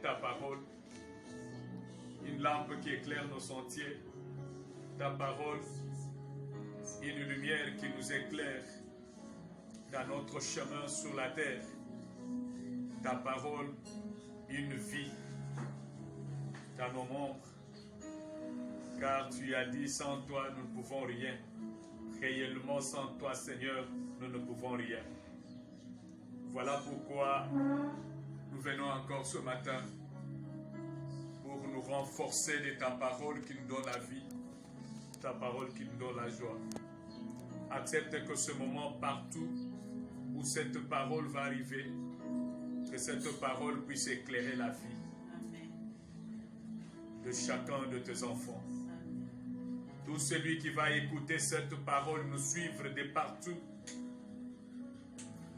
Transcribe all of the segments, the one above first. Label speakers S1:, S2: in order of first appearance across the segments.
S1: ta parole, une lampe qui éclaire nos sentiers, ta parole, une lumière qui nous éclaire dans notre chemin sur la terre, ta parole, une vie dans nos membres, car tu as dit sans toi nous ne pouvons rien. Réellement sans toi Seigneur nous ne pouvons rien. Voilà pourquoi nous venons encore ce matin pour nous renforcer de ta parole qui nous donne la vie, ta parole qui nous donne la joie. Accepte que ce moment partout où cette parole va arriver, que cette parole puisse éclairer la vie de chacun de tes enfants. Tout celui qui va écouter cette parole, nous suivre de partout,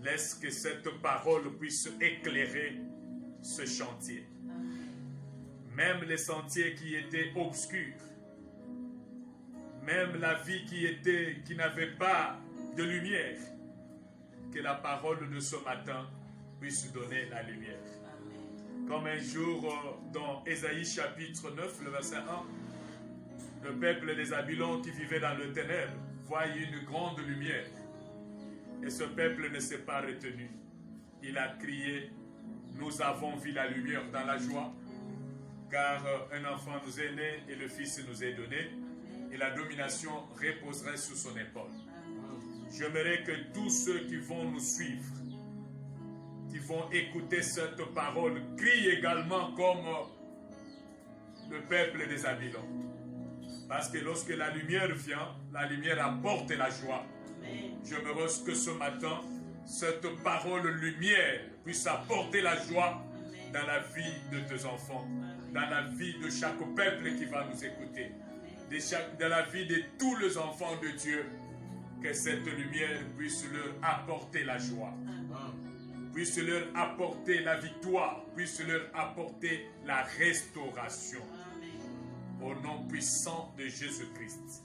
S1: laisse que cette parole puisse éclairer ce chantier. Même les sentiers qui étaient obscurs, même la vie qui n'avait pas de lumière, que la parole de ce matin puisse donner la lumière. Comme un jour dans Ésaïe chapitre 9, le verset 1, le peuple des Babylons qui vivait dans le ténèbre voyait une grande lumière. Et ce peuple ne s'est pas retenu. Il a crié, nous avons vu la lumière dans la joie, car un enfant nous est né et le fils nous est donné, et la domination reposerait sur son épaule. J'aimerais que tous ceux qui vont nous suivre, qui vont écouter cette parole, crient également comme le peuple des Babylons. Parce que lorsque la lumière vient, la lumière apporte la joie. J'aimerais que ce matin, cette parole lumière puisse apporter la joie dans la vie de tes enfants, dans la vie de chaque peuple qui va nous écouter, dans la vie de tous les enfants de Dieu, que cette lumière puisse leur apporter la joie, puisse leur apporter la victoire, puisse leur apporter la restauration. Au nom puissant de Jésus-Christ,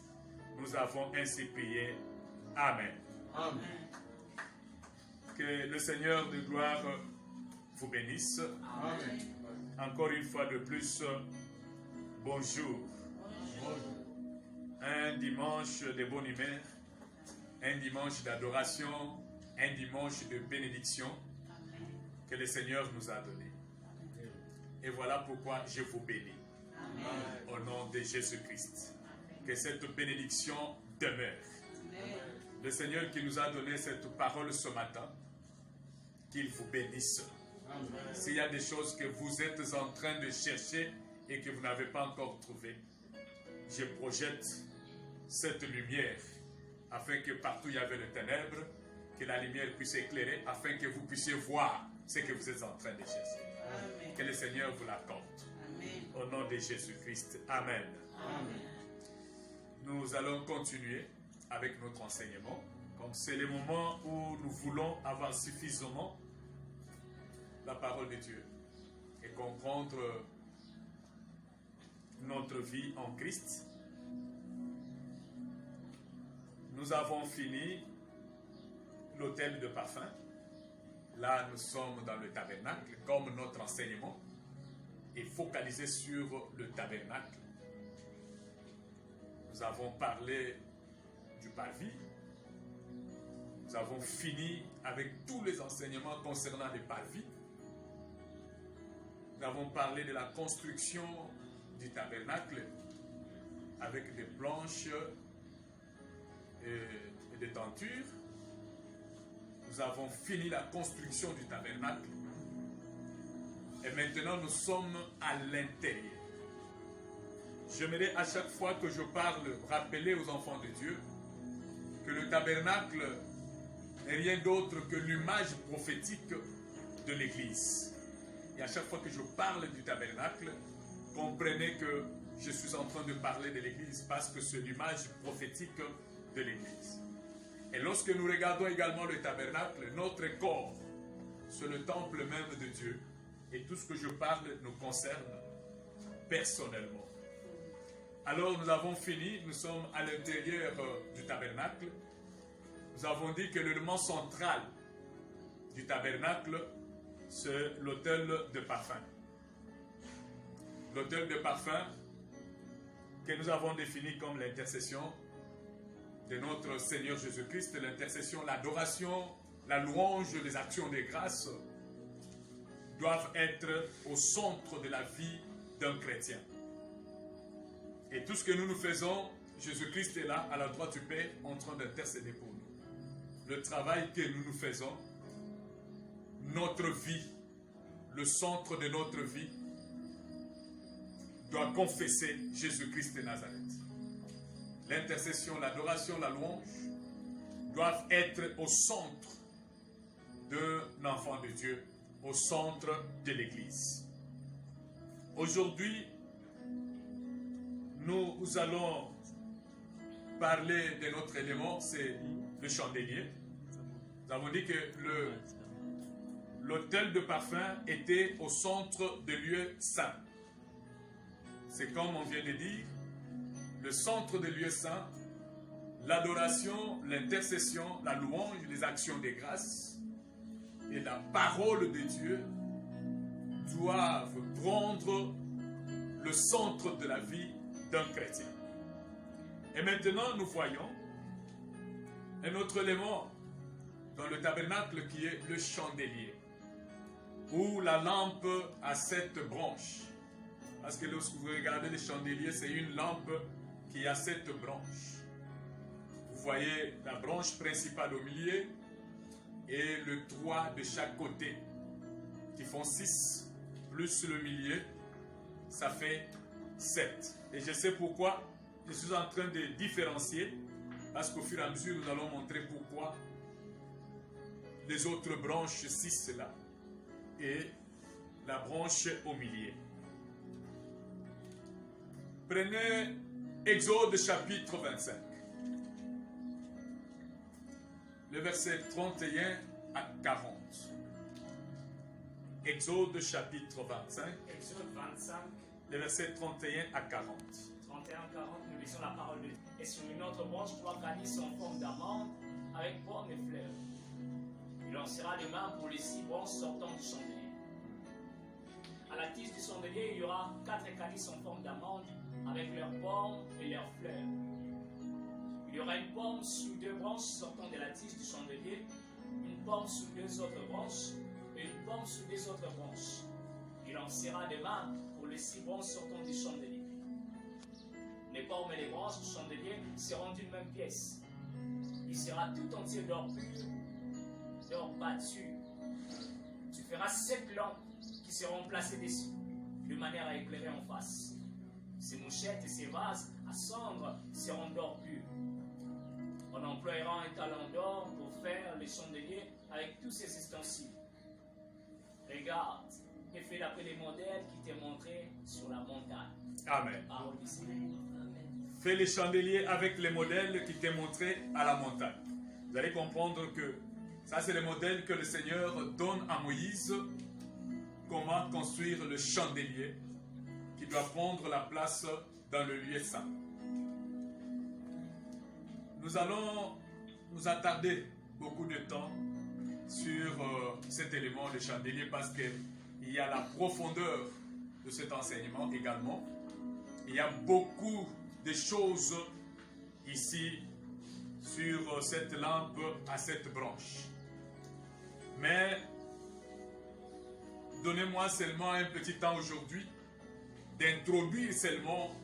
S1: nous avons ainsi prié. Amen.
S2: Amen.
S1: Que le Seigneur de gloire vous bénisse.
S2: Amen.
S1: Encore une fois de plus, bonjour. Un dimanche de bonne humeur, un dimanche d'adoration, un dimanche de bénédiction que le Seigneur nous a donné. Et voilà pourquoi je vous bénis. Au nom de Jésus-Christ. Que cette bénédiction demeure. Le Seigneur qui nous a donné cette parole ce matin, qu'il vous bénisse. S'il y a des choses que vous êtes en train de chercher et que vous n'avez pas encore trouvées, je projette cette lumière afin que partout il y avait le ténèbre, que la lumière puisse éclairer afin que vous puissiez voir ce que vous êtes en train de chercher. Amen. Que le Seigneur vous l'accorde. Au nom de Jésus-Christ. Amen.
S2: Amen.
S1: Nous allons continuer avec notre enseignement. Comme c'est le moment où nous voulons avoir suffisamment la parole de Dieu et comprendre notre vie en Christ. Nous avons fini l'autel de parfum. Là, nous sommes dans le tabernacle, comme notre enseignement est focalisé sur le tabernacle. Nous avons parlé du parvis. Nous avons fini avec tous les enseignements concernant les parvis. Nous avons parlé de la construction du tabernacle avec des planches et des tentures. Nous avons fini la construction du tabernacle. Et maintenant, nous sommes à l'intérieur. J'aimerais à chaque fois que je parle, rappeler aux enfants de Dieu que le tabernacle n'est rien d'autre que l'image prophétique de l'Église. Et à chaque fois que je parle du tabernacle, comprenez que je suis en train de parler de l'Église parce que c'est l'image prophétique de l'Église. Et lorsque nous regardons également le tabernacle, notre corps, c'est le temple même de Dieu. Et tout ce que je parle nous concerne personnellement. Alors nous avons fini, nous sommes à l'intérieur du tabernacle. Nous avons dit que l'élément central du tabernacle, c'est l'autel de parfum. l'autel de parfum que nous avons défini comme l'intercession de notre Seigneur Jésus-Christ, l'intercession, l'adoration, la louange, les actions de grâce doivent être au centre de la vie d'un chrétien. Et tout ce que nous faisons, Jésus-Christ est là, à la droite du Père, en train d'intercéder pour nous. Le travail que nous faisons, notre vie, le centre de notre vie, doit confesser Jésus-Christ de Nazareth. L'intercession, l'adoration, la louange doivent être au centre d'un enfant de Dieu, au centre de l'Église. Aujourd'hui, nous allons parler de notre élément, c'est le chandelier. Nous avons dit que l'autel de parfum était au centre de lieux saints. C'est comme on vient de dire, le centre des lieux saints, l'adoration, l'intercession, la louange, les actions de grâce et la parole de Dieu doivent prendre le centre de la vie d'un chrétien. Et maintenant, nous voyons un autre élément dans le tabernacle qui est le chandelier, ou la lampe à 7 branches. Parce que lorsque vous regardez le chandelier, c'est une lampe qui a 7 branches. Vous voyez la branche principale au milieu et le 3 de chaque côté, qui font 6, plus le milieu, ça fait 7. Et je sais pourquoi, je suis en train de différencier, parce qu'au fur et à mesure, nous allons montrer pourquoi les autres branches 6 là, et la branche au milieu. Prenez Exode chapitre 25. Le verset 31 à 40. Exode chapitre 25.
S2: Exode 25.
S1: Le verset 31 à 40.
S2: 31 à 40, nous lisons la parole de Dieu. Et sur une autre branche, 3 calices en forme d'amande, avec pommes et fleurs. Il lancera les mains pour les 6 branches sortant du chandelier. À la tige du chandelier, il y aura 4 calices en forme d'amande, avec leurs pommes et leurs fleurs. Il y aura une pomme sous 2 branches sortant de la tige du chandelier, une pomme sous 2 autres branches, et une pomme sous 2 autres branches. Il lancera des mains pour les 6 branches sortant du chandelier. Les pommes et les branches du chandelier seront d'une même pièce. Il sera tout entier d'or pur, d'or battu. Tu feras 7 lampes qui seront placées dessus, de manière à éclairer en face. Ces mouchettes et ces vases à cendre seront d'or pur. On emploiera un talent d'or pour faire les chandeliers avec tous ces ustensiles. Regarde et fais d'après les modèles qui t'est montré sur la montagne.
S1: Amen.
S2: Parole du Seigneur.
S1: Fais les chandeliers avec les modèles qui t'est montré à la montagne. Vous allez comprendre que ça, c'est le modèle que le Seigneur donne à Moïse. Comment construire le chandelier qui doit prendre la place dans le lieu saint. Nous allons nous attarder beaucoup de temps sur cet élément, le chandelier, parce qu'il y a la profondeur de cet enseignement également. Il y a beaucoup de choses ici sur cette lampe à 7 branches. Mais donnez-moi seulement un petit temps aujourd'hui d'introduire seulement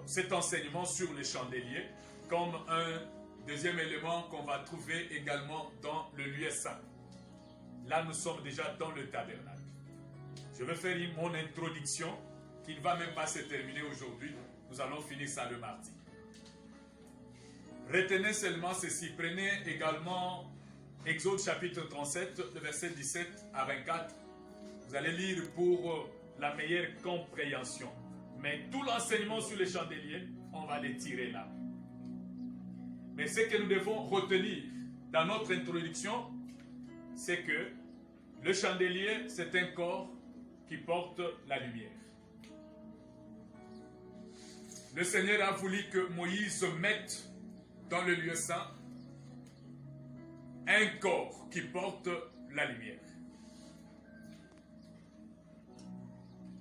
S1: cet enseignement sur les chandeliers comme un deuxième élément qu'on va trouver également dans le lieu saint. Là, nous sommes déjà dans le tabernacle. Je vais faire mon introduction qui ne va même pas se terminer aujourd'hui. Nous allons finir ça le mardi. Retenez seulement ceci. Prenez également Exode chapitre 37, le verset 17 à 24. Vous allez lire pour la meilleure compréhension. Mais tout l'enseignement sur les chandeliers, on va les tirer là. Mais ce que nous devons retenir dans notre introduction, c'est que le chandelier, c'est un corps qui porte la lumière. Le Seigneur a voulu que Moïse mette dans le lieu saint un corps qui porte la lumière.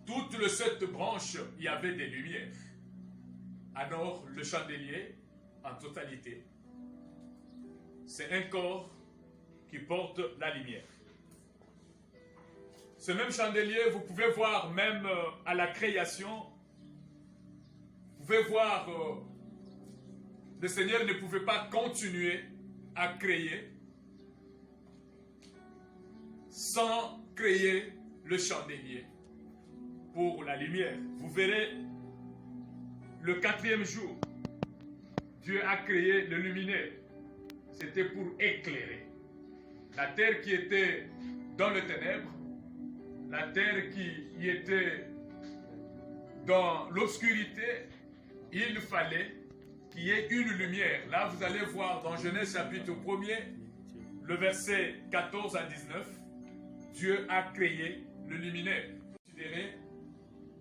S1: toutes les 7 branches, il y avait des lumières. Alors, le chandelier, en totalité, c'est un corps qui porte la lumière. Ce même chandelier, vous pouvez voir même à la création, vous pouvez voir, le Seigneur ne pouvait pas continuer à créer sans créer le chandelier pour la lumière. Vous verrez, le 4e jour, Dieu a créé le luminaire. C'était pour éclairer. La terre qui était dans le ténèbre, la terre qui était dans l'obscurité, il fallait qu'il y ait une lumière. Là, vous allez voir dans Genèse chapitre 1er, le verset 14 à 19, Dieu a créé le luminaire. Considérez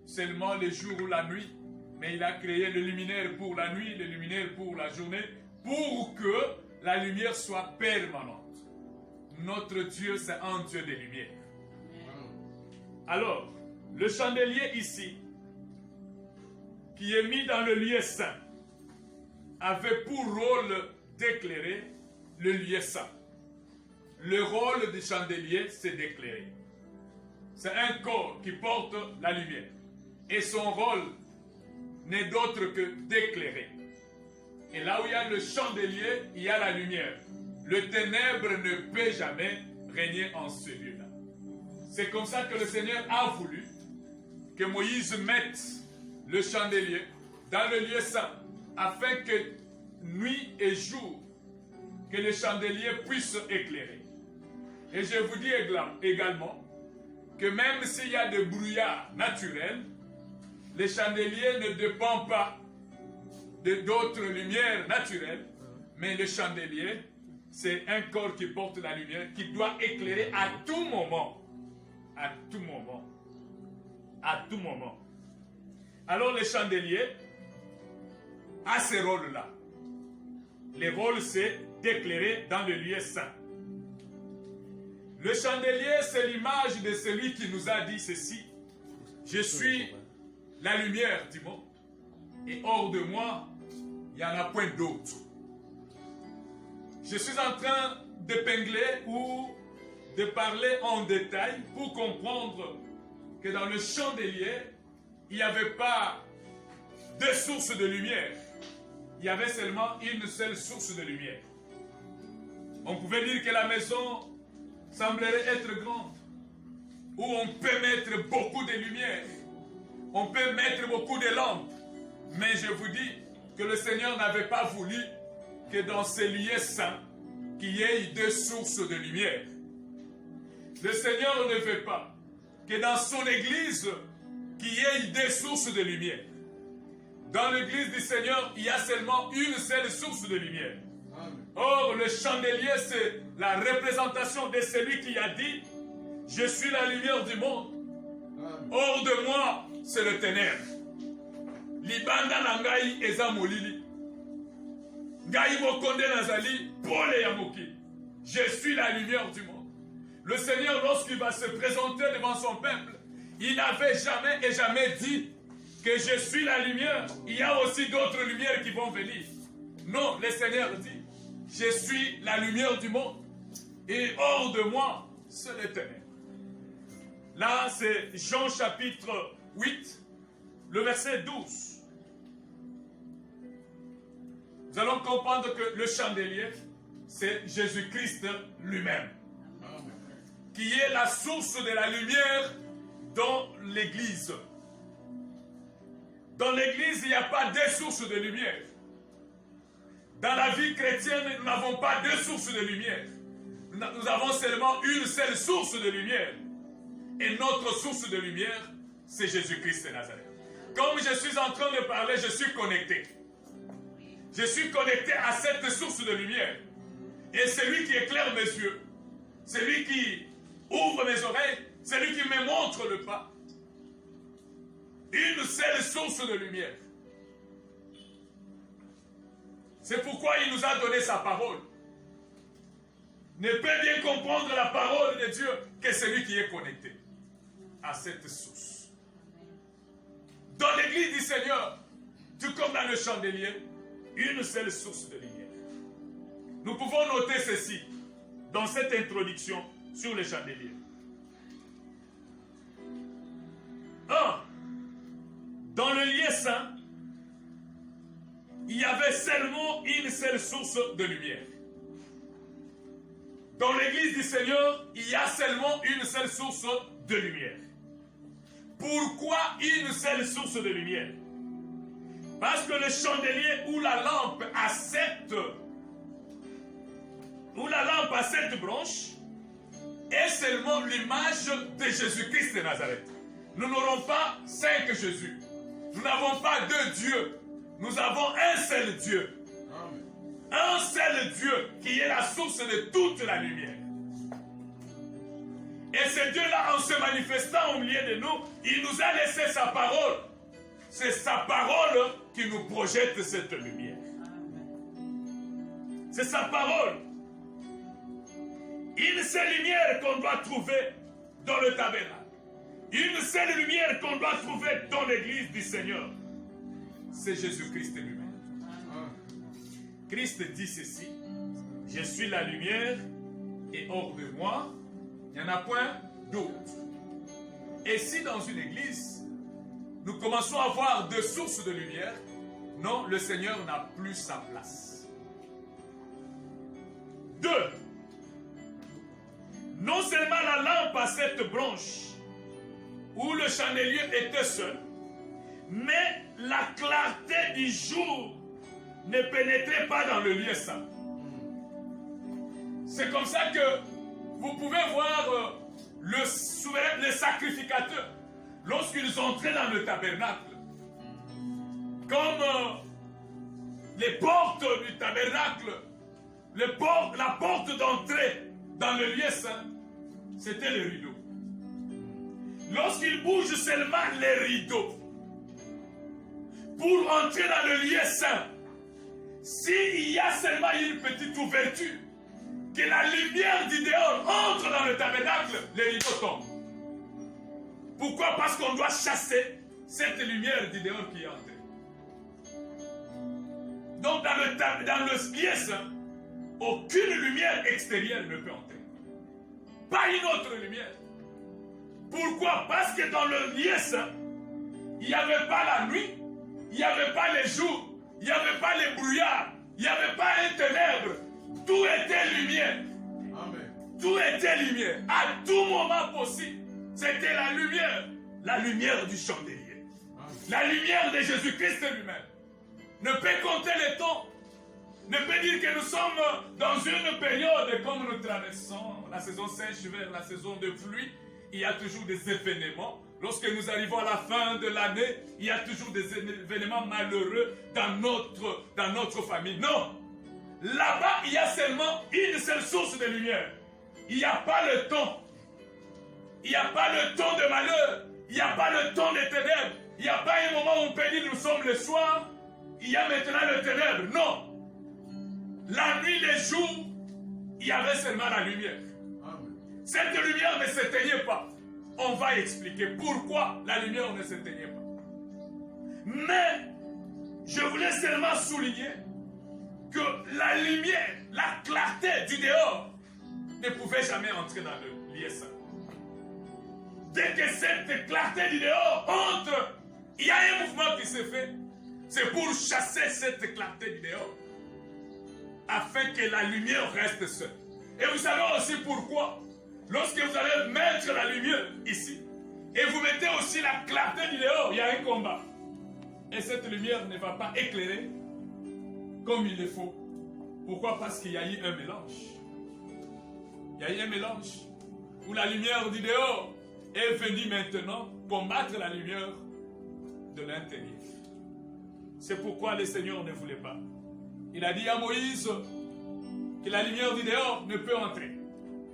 S1: seulement les jours ou la nuit, mais il a créé le luminaire pour la nuit, le luminaire pour la journée, pour que la lumière soit permanente. Notre Dieu, c'est un Dieu de lumière. Alors, le chandelier ici, qui est mis dans le lieu saint, avait pour rôle d'éclairer le lieu saint. Le rôle du chandelier, c'est d'éclairer. C'est un corps qui porte la lumière. Et son rôle n'est d'autre que d'éclairer. Et là où il y a le chandelier, il y a la lumière. Le ténèbre ne peut jamais régner en ce lieu-là. C'est comme ça que le Seigneur a voulu que Moïse mette le chandelier dans le lieu saint, afin que nuit et jour, que le chandelier puisse éclairer. Et je vous dis également que même s'il y a des brouillards naturels, le chandelier ne dépend pas d'autres lumières naturelles, mais le chandelier, c'est un corps qui porte la lumière, qui doit éclairer à tout moment. À tout moment. À tout moment. Alors le chandelier a ce rôle-là. Le rôle, c'est d'éclairer dans le lieu saint. Le chandelier, c'est l'image de celui qui nous a dit ceci. Je suis la lumière du monde. Et hors de moi, il n'y en a point d'autre. Je suis en train d'épingler ou de parler en détail pour comprendre que dans le chandelier, il n'y avait pas deux sources de lumière. Il y avait seulement une seule source de lumière. On pouvait dire que la maison semblerait être grande, où on peut mettre beaucoup de lumière, on peut mettre beaucoup de lampes, mais je vous dis que le Seigneur n'avait pas voulu que dans ces lieux saints, qu'il y ait deux sources de lumière. Le Seigneur ne veut pas que dans son église, qu'il y ait deux sources de lumière. Dans l'église du Seigneur, il y a seulement une seule source de lumière. Or, le chandelier, c'est la représentation de celui qui a dit « Je suis la lumière du monde. Hors de moi, c'est le ténèbre. Libanda na ngai eza molili. Ngai mokonde nazali pole ya moki. Je suis la lumière du monde. » Le Seigneur, lorsqu'il va se présenter devant son peuple, il n'avait jamais dit que je suis la lumière. Il y a aussi d'autres lumières qui vont venir. Non, le Seigneur dit je suis la lumière du monde. Et hors de moi, c'est les ténèbres. Là, c'est Jean chapitre 8, le verset 12. Nous allons comprendre que le chandelier, c'est Jésus-Christ lui-même, qui est la source de la lumière dans l'Église. Dans l'Église, il n'y a pas deux sources de lumière. Dans la vie chrétienne, nous n'avons pas deux sources de lumière. Nous avons seulement une seule source de lumière. Et notre source de lumière, c'est Jésus-Christ de Nazareth. Comme je suis en train de parler, je suis connecté. Je suis connecté à cette source de lumière. Et celui qui éclaire mes yeux, celui qui ouvre mes oreilles, celui qui me montre le pas. Une seule source de lumière. C'est pourquoi il nous a donné sa parole. Ne peut bien comprendre la parole de Dieu que celui qui est connecté à cette source. Dans l'église du Seigneur, tout comme dans le chandelier, une seule source de lumière. Nous pouvons noter ceci dans cette introduction sur le chandelier. 1. Dans le lieu saint, il y avait seulement une seule source de lumière. Dans l'église du Seigneur, il y a seulement une seule source de lumière. Pourquoi une seule source de lumière? Parce que le chandelier ou la lampe à 7 branches est seulement l'image de Jésus-Christ de Nazareth. Nous n'aurons pas 5 Jésus. Nous n'avons pas 2 dieux. Nous avons un seul Dieu. Un seul Dieu qui est la source de toute la lumière. Et ce Dieu-là, en se manifestant au milieu de nous, il nous a laissé sa parole. C'est sa parole qui nous projette cette lumière. C'est sa parole. Une seule lumière qu'on doit trouver dans le tabernacle. Une seule lumière qu'on doit trouver dans l'église du Seigneur. C'est Jésus-Christ lui-même. Christ dit ceci: je suis la lumière et hors de moi, il n'y en a point d'autre. Et si dans une église, nous commençons à voir 2 sources de lumière, non, le Seigneur n'a plus sa place. 2. Non seulement la lampe à 7 branches, où le chandelier était seul, mais la clarté du jour ne pénétrait pas dans le lieu saint. C'est comme ça que vous pouvez voir le souverain, les sacrificateurs, lorsqu'ils entraient dans le tabernacle, comme les portes du tabernacle, la porte d'entrée dans le lieu saint, c'était le rideau. Lorsqu'ils bougent seulement les rideaux pour entrer dans le lieu saint, s'il y a seulement une petite ouverture, que la lumière du dehors entre dans le tabernacle, les rideaux tombent. Pourquoi? Parce qu'on doit chasser cette lumière du dehors qui est entrée. Donc dans le lieu saint, aucune lumière extérieure ne peut entrer. Pas une autre lumière. Pourquoi? Parce que dans le lieu saint, il n'y avait pas la nuit, il n'y avait pas les jours, il n'y avait pas les brouillards, il n'y avait pas les ténèbres. Tout était lumière. Amen. Tout était lumière. À tout moment possible, c'était la lumière du chandelier. Amen. La lumière de Jésus-Christ lui-même. Ne peut compter le temps. Ne peut dire que nous sommes dans une période comme nous traversons la saison sèche vers la saison de pluie. Il y a toujours des événements. Lorsque nous arrivons à la fin de l'année, il y a toujours des événements malheureux dans notre famille. Non! Là-bas, il y a seulement une seule source de lumière. Il n'y a pas le temps. Il n'y a pas le temps de malheur. Il n'y a pas le temps des ténèbres. Il n'y a pas un moment où on peut dire nous sommes le soir. Il y a maintenant le ténèbre. Non! La nuit, les jours, il y avait seulement la lumière. Cette lumière ne s'éteignait pas. On va expliquer pourquoi la lumière ne s'éteignait pas. Mais, je voulais seulement souligner que la lumière, la clarté du dehors ne pouvait jamais entrer dans le lieu saint. Dès que cette clarté du dehors entre, il y a un mouvement qui se fait. C'est pour chasser cette clarté du dehors, afin que la lumière reste seule. Et vous savez aussi pourquoi. Lorsque vous allez mettre la lumière ici, et vous mettez aussi la clarté du dehors, il y a un combat. Et cette lumière ne va pas éclairer comme il le faut. Pourquoi? Parce qu'il y a eu un mélange. Il y a eu un mélange où la lumière du dehors est venue maintenant combattre la lumière de l'intérieur. C'est pourquoi le Seigneur ne voulait pas. Il a dit à Moïse que la lumière du dehors ne peut entrer.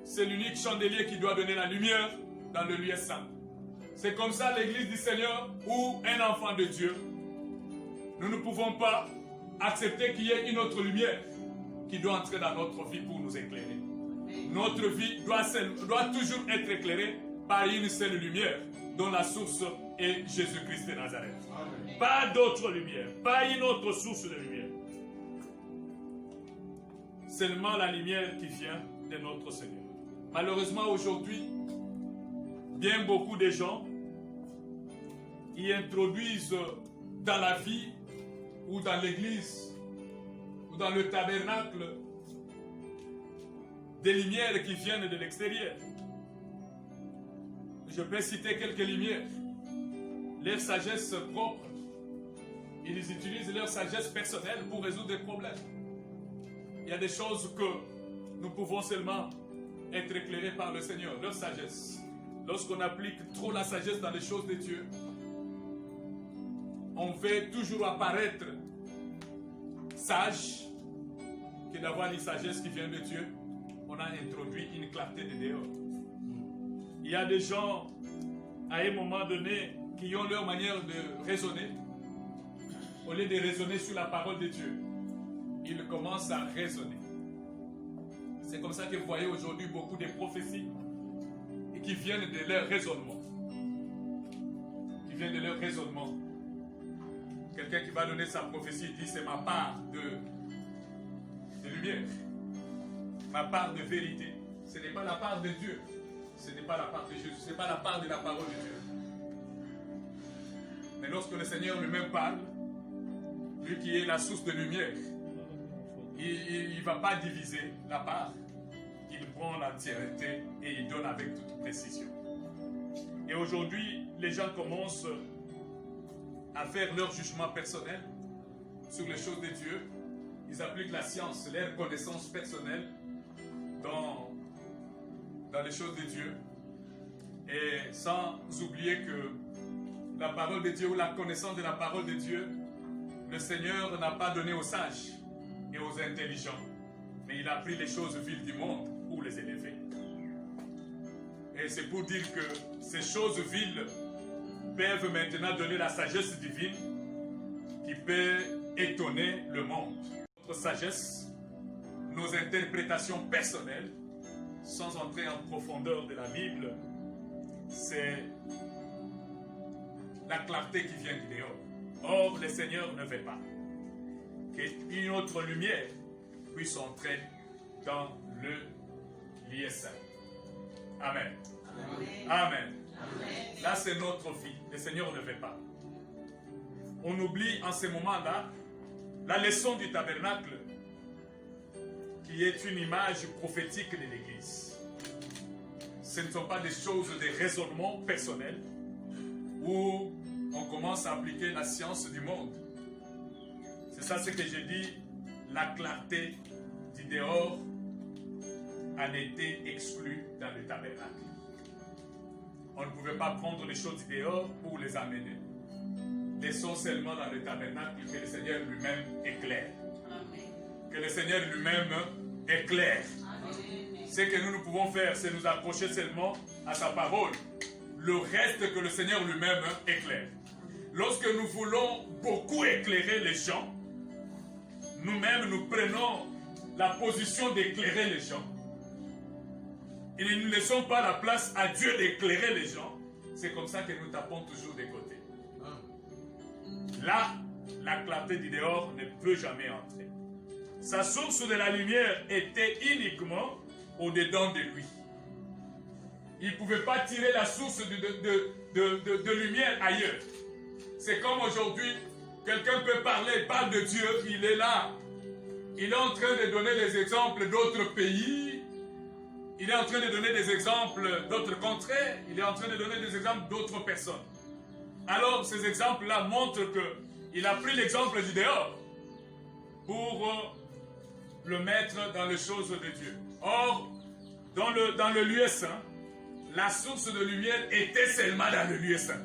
S1: C'est l'unique chandelier qui doit donner la lumière dans le lieu saint. C'est comme ça l'église du Seigneur ou un enfant de Dieu. Nous ne pouvons pas accepter qu'il y ait une autre lumière qui doit entrer dans notre vie pour nous éclairer. Notre vie doit toujours être éclairée par une seule lumière dont la source est Jésus-Christ de Nazareth.
S3: Amen.
S1: Pas d'autre lumière, pas une autre source de lumière. Seulement la lumière qui vient de notre Seigneur. Malheureusement, aujourd'hui, bien beaucoup de gens y introduisent dans la vie ou dans l'église ou dans le tabernacle des lumières qui viennent de l'extérieur. Je peux citer quelques lumières. Leur sagesse propre. Ils utilisent leur sagesse personnelle pour résoudre des problèmes. Il y a des choses que nous pouvons seulement être éclairés par le Seigneur, leur sagesse. Lorsqu'on applique trop la sagesse dans les choses de Dieu, on veut toujours apparaître sage que d'avoir une sagesse qui vient de Dieu. On a introduit une clarté de dehors. Il y a des gens, à un moment donné, qui ont leur manière de raisonner. Au lieu de raisonner sur la parole de Dieu, ils commencent à raisonner. C'est comme ça que vous voyez aujourd'hui beaucoup de prophéties qui viennent de leur raisonnement. Qui viennent de leur raisonnement. Quelqu'un qui va donner sa prophétie dit c'est ma part de lumière, ma part de vérité. Ce n'est pas la part de Dieu, ce n'est pas la part de Jésus, ce n'est pas la part de la parole de Dieu. Mais lorsque le Seigneur lui-même parle, lui qui est la source de lumière, il ne va pas diviser la part, il prend l'entièreté et il donne avec toute précision. Et aujourd'hui, les gens commencent à faire leur jugement personnel sur les choses de Dieu. Ils appliquent la science, leur connaissance personnelle dans les choses de Dieu. Et sans oublier que la parole de Dieu ou la connaissance de la parole de Dieu, le Seigneur n'a pas donné aux sages et aux intelligents, mais il a pris les choses viles du monde pour les élever. Et c'est pour dire que ces choses viles peuvent maintenant donner la sagesse divine qui peut étonner le monde. Notre sagesse, nos interprétations personnelles, sans entrer en profondeur de la Bible, c'est la clarté qui vient du dehors. Or, le Seigneur ne veut pas qu'une autre lumière puisse entrer dans le lieu saint. Amen. Amen. Amen. Là, c'est notre vie. Le Seigneur ne veut pas. On oublie en ce moment-là la leçon du tabernacle, qui est une image prophétique de l'Église. Ce ne sont pas des choses de raisonnement personnel où on commence à appliquer la science du monde. C'est ça ce que j'ai dit, la clarté du dehors en était exclue dans le tabernacle. On ne pouvait pas prendre les choses du dehors pour les amener. Laissons seulement dans le tabernacle que le Seigneur lui-même éclaire. Amen. Que le Seigneur lui-même éclaire. Amen. Ce que nous pouvons faire, c'est nous accrocher seulement à sa parole. Le reste que le Seigneur lui-même éclaire. Lorsque nous voulons beaucoup éclairer les gens, nous-mêmes nous prenons la position d'éclairer les gens. Et nous ne laissons pas la place à Dieu d'éclairer les gens. C'est comme ça que nous tapons toujours des côtés. Là, la clarté du dehors ne peut jamais entrer. Sa source de la lumière était uniquement au-dedans de lui. Il ne pouvait pas tirer la source de lumière ailleurs. C'est comme aujourd'hui, quelqu'un peut parler, il parle de Dieu, il est là. Il est en train de donner des exemples d'autres pays. Il est en train de donner des exemples d'autres contrées. Il est en train de donner des exemples d'autres personnes. Alors, ces exemples-là montrent qu'il a pris l'exemple du dehors pour le mettre dans les choses de Dieu. Or, dans le lieu saint, la source de lumière était seulement dans le lieu saint.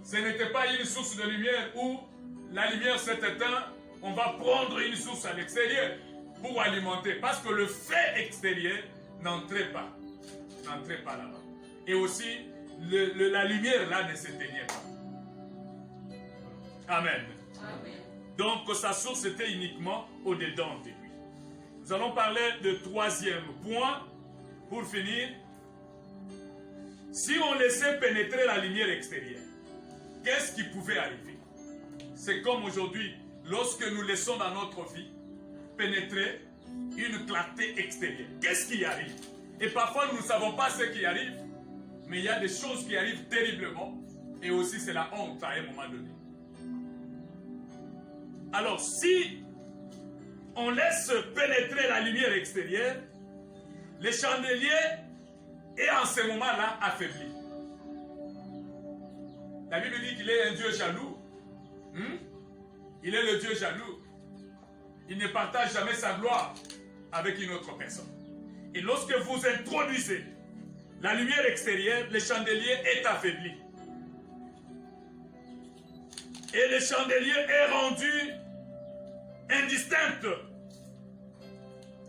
S1: Ce n'était pas une source de lumière où la lumière s'est éteinte, on va prendre une source à l'extérieur pour alimenter. Parce que le feu extérieur n'entrait pas. N'entrait pas là-bas. Et aussi, la lumière là ne s'éteignait pas. Amen. Amen. Donc sa source était uniquement au-dedans de lui. Nous allons parler de troisième point pour finir. Si on laissait pénétrer la lumière extérieure, qu'est-ce qui pouvait arriver? C'est comme aujourd'hui, lorsque nous laissons dans notre vie pénétrer une clarté extérieure. Qu'est-ce qui arrive? Et parfois nous ne savons pas ce qui arrive, mais il y a des choses qui arrivent terriblement, et aussi c'est la honte à un moment donné. Alors si on laisse pénétrer la lumière extérieure, le chandelier est en ce moment-là affaibli. La Bible dit qu'il est un Dieu jaloux. Il est le Dieu jaloux. Il ne partage jamais sa gloire avec une autre personne. Et lorsque vous introduisez la lumière extérieure, le chandelier est affaibli. Et le chandelier est rendu indistinct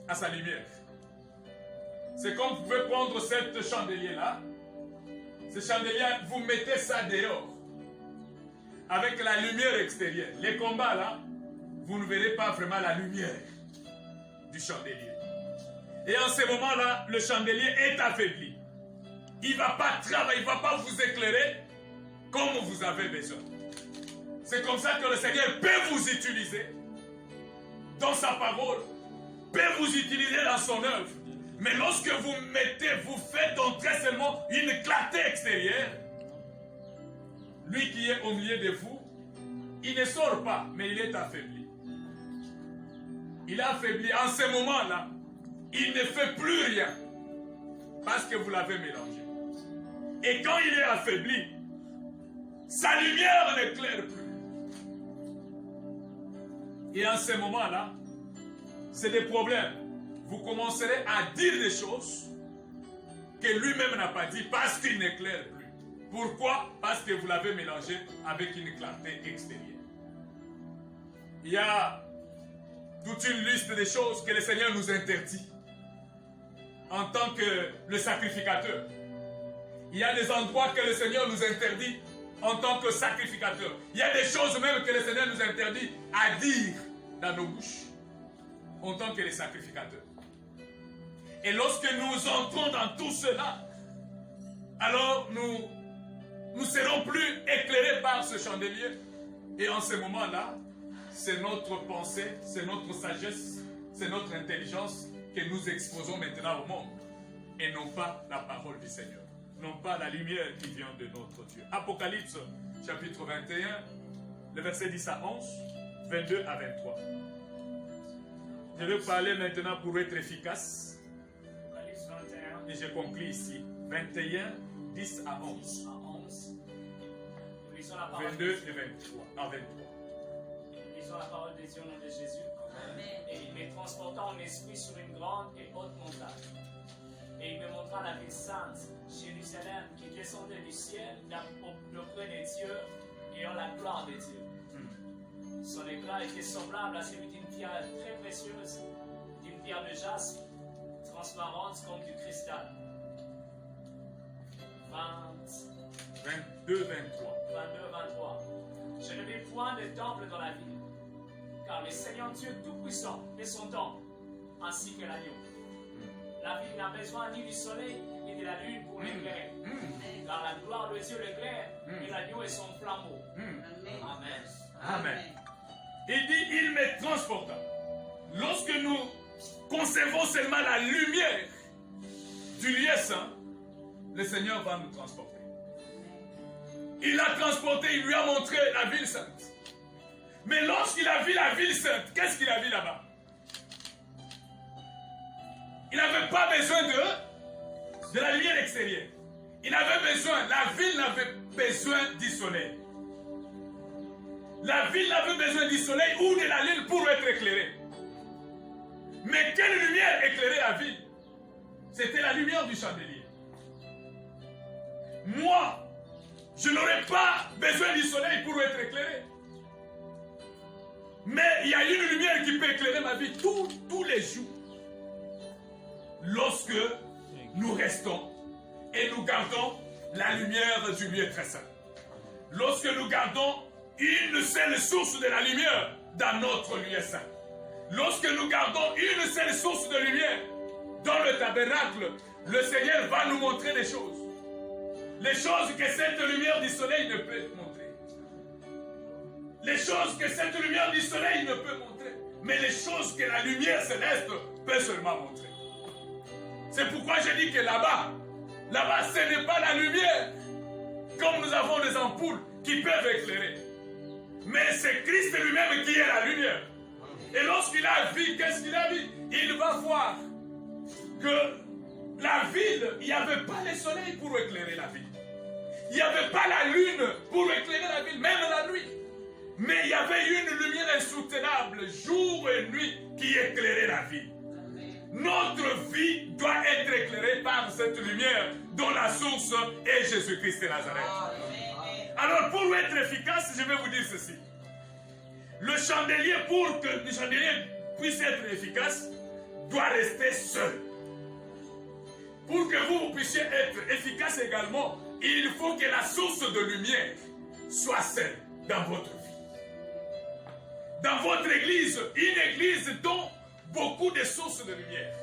S1: à sa lumière. C'est comme vous pouvez prendre cette chandelier-là. Ce chandelier, vous mettez ça dehors. Avec la lumière extérieure. Les combats là, vous ne verrez pas vraiment la lumière du chandelier. Et en ce moment-là, le chandelier est affaibli. Il ne va pas travailler, il ne va pas vous éclairer comme vous avez besoin. C'est comme ça que le Seigneur peut vous utiliser dans sa parole, peut vous utiliser dans son œuvre. Mais lorsque vous faites entrer seulement une clarté extérieure, lui qui est au milieu de vous, il ne sort pas, mais il est affaibli. Il est affaibli. En ce moment-là, il ne fait plus rien parce que vous l'avez mélangé. Et quand il est affaibli, sa lumière n'éclaire plus. Et en ce moment-là, c'est des problèmes. Vous commencerez à dire des choses que lui-même n'a pas dit parce qu'il n'éclaire plus. Pourquoi? Parce que vous l'avez mélangé avec une clarté extérieure. Il y a toute une liste de choses que le Seigneur nous interdit en tant que le sacrificateur. Il y a des endroits que le Seigneur nous interdit en tant que sacrificateur. Il y a des choses même que le Seigneur nous interdit à dire dans nos bouches en tant que les sacrificateurs. Et lorsque nous entrons dans tout cela, alors nous ne serons plus éclairés par ce chandelier. Et en ce moment-là, c'est notre pensée, c'est notre sagesse, c'est notre intelligence que nous exposons maintenant au monde. Et non pas la parole du Seigneur. Non pas la lumière qui vient de notre Dieu. Apocalypse chapitre 21, le verset 10 à 11, 22 à 23. Je vais parler maintenant pour être efficace.
S2: Apocalypse 21.
S1: Et je conclue ici. 21, 10 à 11.
S2: 10 à 11. Nous lisons la parole
S1: 22 et 23 à 23.
S2: Nous lisons la parole des Dieu au nom de Jésus. Amen. Et il me transporta en esprit sur une grande et haute montagne. Et il me montra la ville sainte, Jérusalem, qui descendait du ciel d'auprès des dieux et en la gloire des dieux. Son éclat était semblable à celui d'une pierre très précieuse, d'une pierre de jaspe, transparente comme du cristal.
S1: 22, 23.
S2: 22-23. Je ne vis point de temple dans la ville, car le Seigneur Dieu Tout-Puissant est son temple, ainsi que l'agneau. La ville n'a besoin ni du soleil ni de la lune pour l'éclairer, car la gloire de Dieu l'éclaire et l'agneau est son flambeau. Amen.
S1: Amen. Il dit, il me transporta. Lorsque nous concevons seulement la lumière du lieu saint, le Seigneur va nous transporter. Il l'a transporté, il lui a montré la ville sainte. Mais lorsqu'il a vu la ville sainte, qu'est-ce qu'il a vu là-bas? Il n'avait pas besoin de la lumière extérieure. Il avait besoin, la ville n'avait besoin du soleil. La ville n'avait besoin du soleil ou de la lune pour être éclairée. Mais quelle lumière éclairait la ville? C'était la lumière du chandelier. Moi, je n'aurais pas besoin du soleil pour être éclairé. Mais il y a une lumière qui peut éclairer ma vie tous les jours. Lorsque nous restons et nous gardons la lumière du lieu très saint. Lorsque nous gardons une seule source de la lumière dans notre lieu saint. Lorsque nous gardons une seule source de lumière dans le tabernacle, le Seigneur va nous montrer des choses. Les choses que cette lumière du soleil ne peut montrer. Les choses que cette lumière du soleil ne peut montrer. Mais les choses que la lumière céleste peut seulement montrer. C'est pourquoi je dis que là-bas, ce n'est pas la lumière. Comme nous avons des ampoules qui peuvent éclairer. Mais c'est Christ lui-même qui est la lumière. Et lorsqu'il a vu, qu'est-ce qu'il a vu? Il va voir que la ville, il n'y avait pas le soleil pour éclairer la ville. Il n'y avait pas la lune pour éclairer la ville, même la nuit. Mais il y avait une lumière insoutenable, jour et nuit, qui éclairait la ville. Notre vie doit être éclairée par cette lumière dont la source est Jésus-Christ de Nazareth. Alors pour être efficace, je vais vous dire ceci. Le chandelier, pour que le chandelier puisse être efficace, doit rester seul. Pour que vous puissiez être efficace également, il faut que la source de lumière soit seule dans votre vie. Dans votre église, une église dont beaucoup de sources de lumière.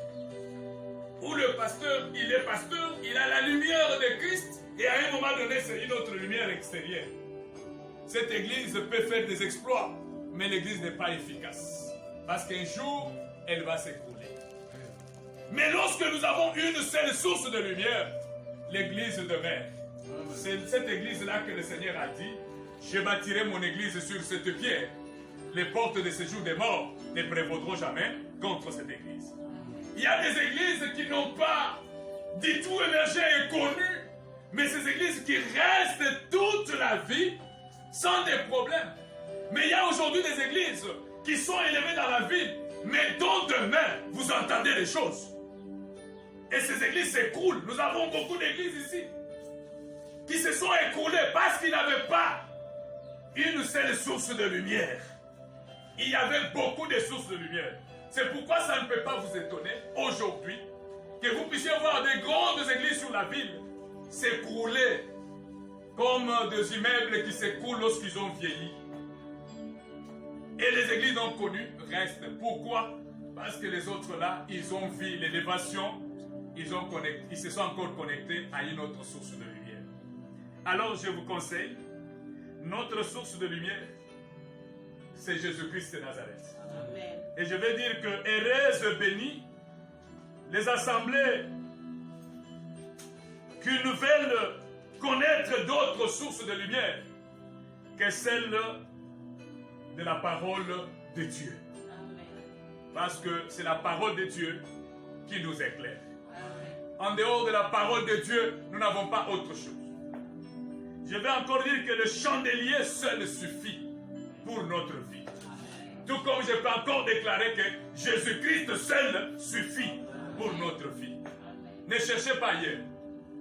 S1: Où le pasteur, il est pasteur, il a la lumière de Christ et à un moment donné, c'est une autre lumière extérieure. Cette église peut faire des exploits, mais l'église n'est pas efficace. Parce qu'un jour, elle va s'écrouler. Mais lorsque nous avons une seule source de lumière, l'église demeure. C'est cette église-là que le Seigneur a dit, je bâtirai mon église sur cette pierre. Les portes de séjour des morts ne prévaudront jamais contre cette église. Il y a des églises qui n'ont pas du tout émergé et connu, mais ces églises qui restent toute la vie sans des problèmes. Mais il y a aujourd'hui des églises qui sont élevées dans la ville, mais dont demain vous entendez des choses. Et ces églises s'écroulent. Nous avons beaucoup d'églises ici qui se sont écroulées parce qu'ils n'avaient pas une seule source de lumière. Il y avait beaucoup de sources de lumière. C'est pourquoi ça ne peut pas vous étonner aujourd'hui que vous puissiez voir des grandes églises sur la ville s'écrouler comme des immeubles qui s'écroulent lorsqu'ils ont vieilli. Et les églises non connues restent. Pourquoi? Parce que les autres là, ils ont vu l'élévation, ils se sont encore connectés à une autre source de lumière. Alors je vous conseille, notre source de lumière, c'est Jésus-Christ de Nazareth. Amen. Et je vais dire que heureuses, bénies, les assemblées qui veulent connaître d'autres sources de lumière que celle de la parole de Dieu. Amen. Parce que c'est la parole de Dieu qui nous éclaire. Amen. En dehors de la parole de Dieu, nous n'avons pas autre chose. Je vais encore dire que le chandelier seul suffit pour notre vie. Amen. Tout comme je peux encore déclarer que Jésus-Christ seul suffit pour notre vie. Amen. Ne cherchez pas ailleurs.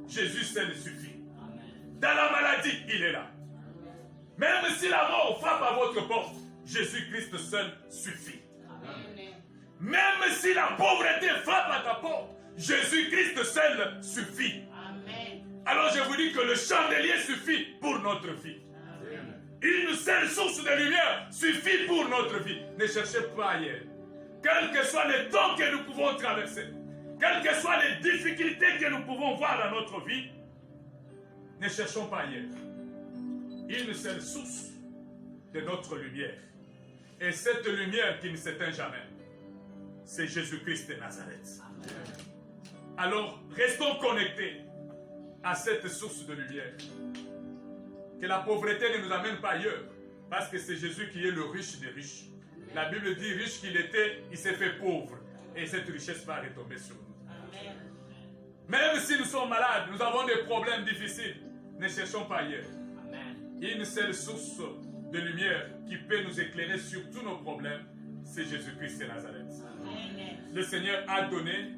S1: Jésus seul suffit. Amen. Dans la maladie, il est là. Amen. Même si la mort frappe à votre porte, Jésus-Christ seul suffit. Amen. Même si la pauvreté frappe à ta porte, Jésus-Christ seul suffit. Amen. Alors je vous dis que le chandelier suffit pour notre vie. Amen. Une seule source de lumière suffit pour notre vie. Ne cherchez pas ailleurs. Quels que soient les temps que nous pouvons traverser, quelles que soient les difficultés que nous pouvons voir dans notre vie, ne cherchons pas ailleurs. Une seule source de notre lumière. Et cette lumière qui ne s'éteint jamais, c'est Jésus-Christ de Nazareth. Amen. Alors, restons connectés à cette source de lumière. Que la pauvreté ne nous amène pas ailleurs, parce que c'est Jésus qui est le riche des riches. La Bible dit riche qu'il était, il s'est fait pauvre. Et cette richesse va retomber sur nous. Amen. Même si nous sommes malades, nous avons des problèmes difficiles, ne cherchons pas ailleurs. Amen. Une seule source de lumière qui peut nous éclairer sur tous nos problèmes, c'est Jésus-Christ de Nazareth. Amen. Le Seigneur a donné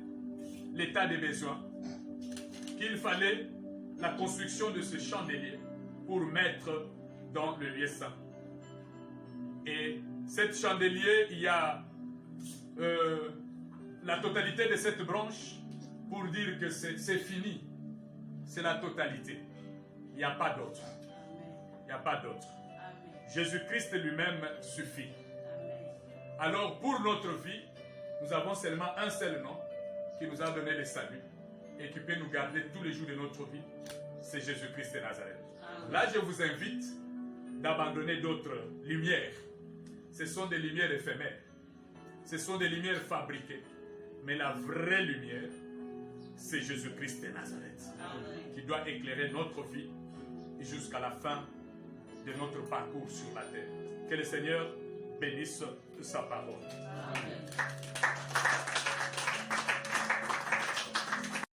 S1: l'état des besoins, qu'il fallait la construction de ce chandelier pour mettre dans le lieu saint. Et cet chandelier, il y a la totalité de cette branche pour dire que c'est fini. C'est la totalité. Il n'y a pas d'autre. Il n'y a pas d'autre. Jésus-Christ lui-même suffit. Alors pour notre vie, nous avons seulement un seul nom qui nous a donné le salut et qui peut nous garder tous les jours de notre vie. c'est Jésus-Christ de Nazareth. Là, je vous invite d'abandonner d'autres lumières. Ce sont des lumières éphémères. Ce sont des lumières fabriquées. Mais la vraie lumière, c'est Jésus-Christ de Nazareth. Qui doit éclairer notre vie jusqu'à la fin de notre parcours sur la terre. Que le Seigneur bénisse sa parole.
S2: Amen.